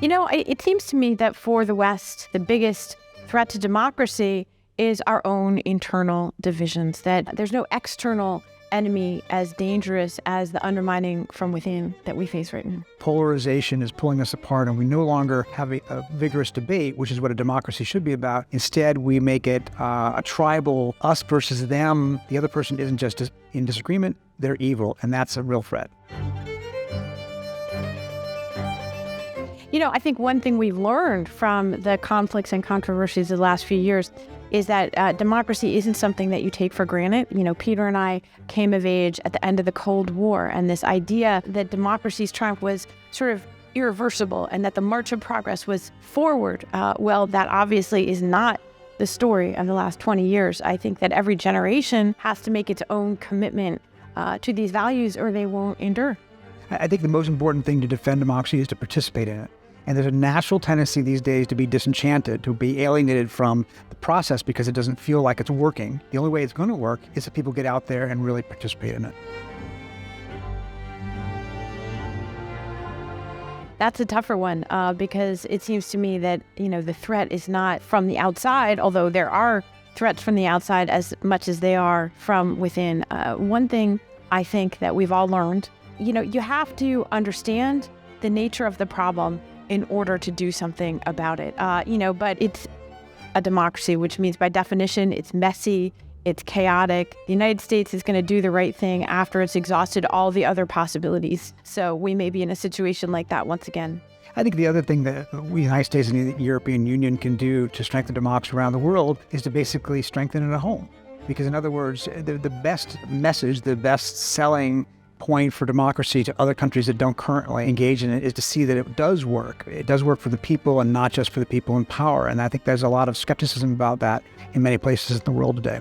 It seems to me that for the West, the biggest threat to democracy is our own internal divisions, that there's no external enemy as dangerous as the undermining from within that we face right now. Polarization is pulling us apart, and we no longer have a vigorous debate, which is what a democracy should be about. Instead, we make it a tribal us versus them. The other person isn't just in disagreement, they're evil, and that's a real threat. I think one thing we've learned from the conflicts and controversies of the last few years is that democracy isn't something that you take for granted. Peter and I came of age at the end of the Cold War, and this idea that democracy's triumph was sort of irreversible and that the march of progress was forward. Well, that obviously is not the story of the last 20 years. I think that every generation has to make its own commitment to these values or they won't endure. I think the most important thing to defend democracy is to participate in it. And there's a natural tendency these days to be disenchanted, to be alienated from the process because it doesn't feel like it's working. The only way it's going to work is if people get out there and really participate in it. That's a tougher one because it seems to me that, the threat is not from the outside, although there are threats from the outside as much as they are from within. One thing I think that we've all learned, you have to understand the nature of the problem in order to do something about it. But it's a democracy, which means by definition, it's messy, it's chaotic. The United States is going to do the right thing after it's exhausted all the other possibilities. So we may be in a situation like that once again. I think the other thing that we, the United States and the European Union can do to strengthen democracy around the world is to basically strengthen it at home. Because in other words, the best message, the best selling point for democracy to other countries that don't currently engage in it is to see that it does work. It does work for the people and not just for the people in power. And I think there's a lot of skepticism about that in many places in the world today.